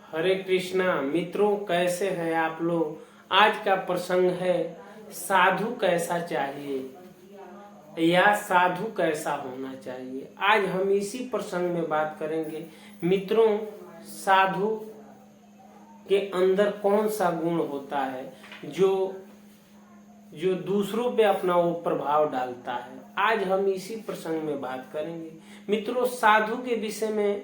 हरे कृष्णा मित्रों, कैसे हैं आप लोग। आज का प्रसंग है साधु कैसा चाहिए या साधु कैसा होना चाहिए। आज हम इसी प्रसंग में बात करेंगे। मित्रों, साधु के अंदर कौन सा गुण होता है जो जो दूसरों पे अपना वो प्रभाव डालता है। आज हम इसी प्रसंग में बात करेंगे। मित्रों, साधु के विषय में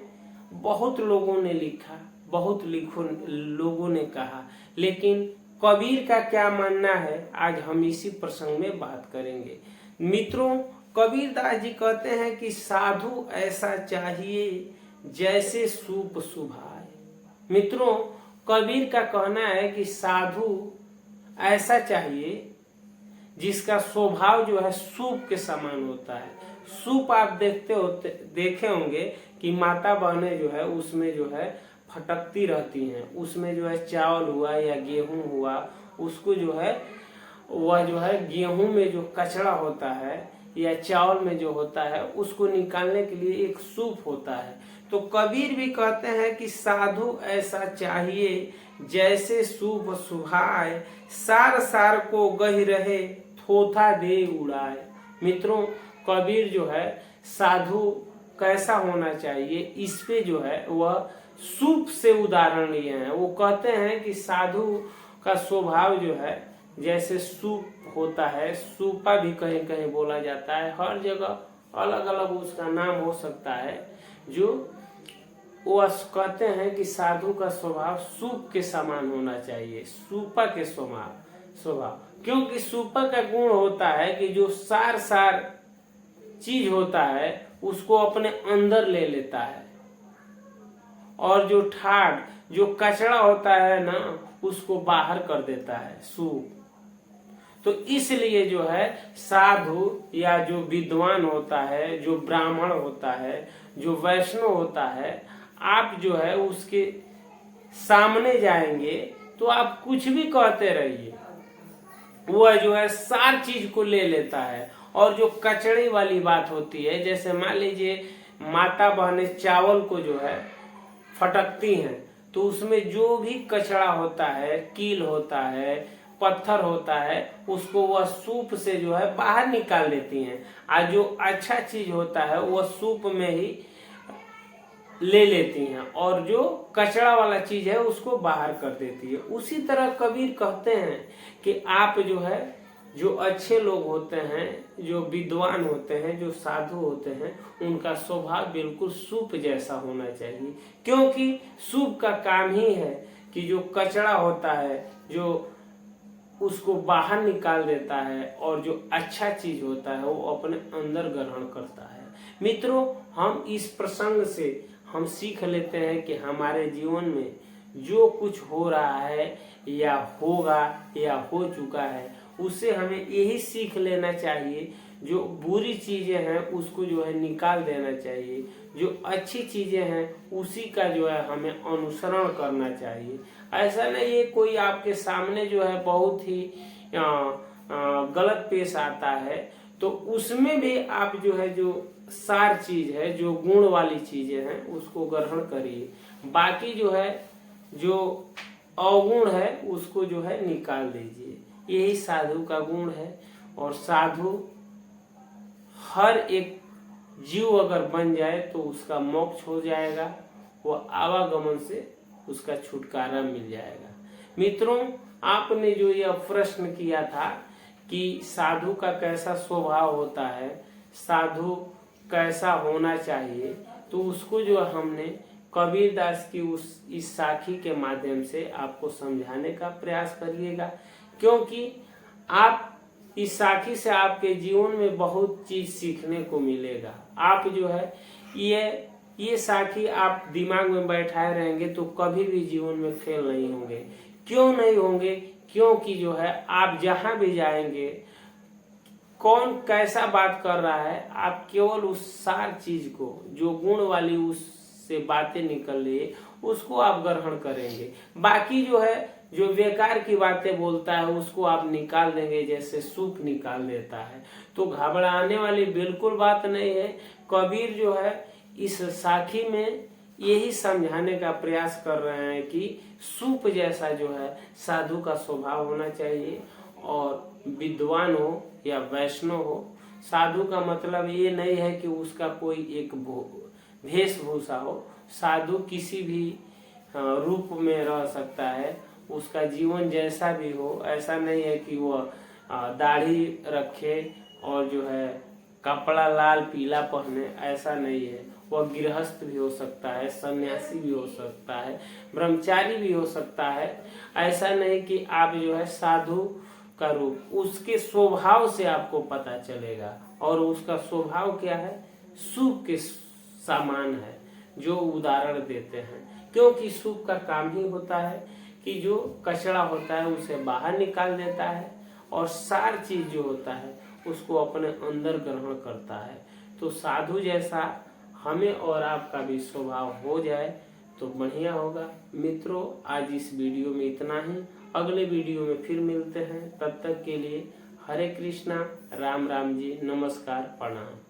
बहुत लोगों ने लिखा, बहुत लोगों ने कहा, लेकिन कबीर का क्या मानना है, आज हम इसी प्रसंग में बात करेंगे। मित्रों, कबीर दास जी कहते हैं कि साधु ऐसा चाहिए जैसे सूप सुभाए। मित्रों, कबीर का कहना है कि साधु ऐसा चाहिए जिसका स्वभाव जो है सूप के समान होता है। सूप आप देखे होंगे कि माता बहनें जो है उसमें जो है फटकती रहती हैं। उसमें जो है चावल हुआ या गेहूं हुआ, उसको जो है वह जो है गेहूं में जो कचरा होता है या चावल में जो होता है उसको निकालने के लिए एक सूप होता है। तो कबीर भी कहते हैं कि साधु ऐसा चाहिए जैसे सूप सुभाए, सार सार को गही रहे थोथा दे उड़ाए। मित्रों, कबीर जो है साधु कैसा होना चाहिए, इस पे जो है वह सूप से उदाहरण लिए हैं। वो कहते हैं कि साधु का स्वभाव जो है जैसे सूप होता है। सूपा भी कहीं कहीं बोला जाता है, हर जगह अलग अलग उसका नाम हो सकता है। जो वो कहते हैं कि साधु का स्वभाव सूप के समान होना चाहिए, सूपा के स्वभाव। क्योंकि सूपा का गुण होता है कि जो सार सार चीज होता है उसको अपने अंदर ले लेता है, और जो ठाड जो कचरा होता है ना उसको बाहर कर देता है सूप। तो इसलिए जो है साधु या जो विद्वान होता है, जो ब्राह्मण होता है, जो वैष्णव होता है, आप जो है उसके सामने जाएंगे तो आप कुछ भी कहते रहिए, वह जो है सार चीज को ले लेता है। और जो कचड़े वाली बात होती है, जैसे मान लीजिए माता बहनें चावल को जो है फटकती हैं, तो उसमें जो भी कचरा होता है, कील होता है, पत्थर होता है, उसको वह सूप से जो है बाहर निकाल देती हैं। और जो अच्छा चीज होता है वह सूप में ही ले लेती हैं, और जो कचरा वाला चीज है उसको बाहर कर देती है। उसी तरह कबीर कहते हैं कि आप जो है जो अच्छे लोग होते हैं, जो विद्वान होते हैं, जो साधु होते हैं, उनका स्वभाव बिल्कुल सूप जैसा होना चाहिए। क्योंकि सूप का काम ही है कि जो कचरा होता है जो उसको बाहर निकाल देता है, और जो अच्छा चीज होता है वो अपने अंदर ग्रहण करता है। मित्रों, हम इस प्रसंग से हम सीख लेते हैं कि हमारे जीवन में जो कुछ हो रहा है या होगा या हो चुका है, उससे हमें यही सीख लेना चाहिए। जो बुरी चीजें हैं उसको जो है निकाल देना चाहिए, जो अच्छी चीजें हैं उसी का जो है हमें अनुसरण करना चाहिए। ऐसा नहीं है कोई आपके सामने जो है बहुत ही गलत पेश आता है तो उसमें भी आप जो है जो सार चीज है, जो गुण वाली चीजें हैं उसको ग्रहण करिए। बाकी जो है जो अवगुण है उसको जो है निकाल दीजिए। यही साधु का गुण है। और साधु हर एक जीव अगर बन जाए तो उसका मोक्ष हो जाएगा, वो आवागमन से उसका छुटकारा मिल जाएगा। मित्रों, आपने जो यह प्रश्न किया था कि साधु का कैसा स्वभाव होता है, साधु कैसा होना चाहिए, तो उसको जो हमने कबीर दास की इस साखी के माध्यम से आपको समझाने का प्रयास करिएगा। क्योंकि आप इस साखी से आपके जीवन में बहुत चीज सीखने को मिलेगा। आप जो है ये साखी आप दिमाग में बैठाए रहेंगे तो कभी भी जीवन में फेल नहीं होंगे। क्यों नहीं होंगे? क्योंकि जो है आप जहां भी जाएंगे, कौन कैसा बात कर रहा है, आप केवल उस सार चीज को, जो गुण वाली उससे बातें निकल रही है, उसको आप ग्रहण करेंगे। बाकी जो है जो बेकार की बातें बोलता है उसको आप निकाल देंगे, जैसे सूप निकाल देता है। तो घबराने वाली बिल्कुल बात नहीं है। कबीर जो है इस साखी में यही समझाने का प्रयास कर रहे हैं कि सूप जैसा जो है साधु का स्वभाव होना चाहिए। और विद्वान हो या वैष्णव हो, साधु का मतलब ये नहीं है कि उसका कोई एक वेशभूषा हो। साधु किसी भी रूप में रह सकता है, उसका जीवन जैसा भी हो। ऐसा नहीं है कि वह दाढ़ी रखे और जो है कपड़ा लाल पीला पहने, ऐसा नहीं है। वह गृहस्थ भी हो सकता है, सन्यासी भी हो सकता है, ब्रह्मचारी भी हो सकता है। ऐसा नहीं कि आप जो है साधु का रूप, उसके स्वभाव से आपको पता चलेगा। और उसका स्वभाव क्या है, सूप के समान है, जो उदाहरण देते हैं। क्योंकि सूप का काम ही होता है कि जो कचरा होता है उसे बाहर निकाल देता है और सार चीज जो होता है उसको अपने अंदर ग्रहण करता है। तो साधु जैसा हमें और आपका भी स्वभाव हो जाए तो बढ़िया होगा। मित्रों, आज इस वीडियो में इतना ही। अगले वीडियो में फिर मिलते हैं। तब तक के लिए हरे कृष्णा, राम राम जी, नमस्कार, प्रणाम।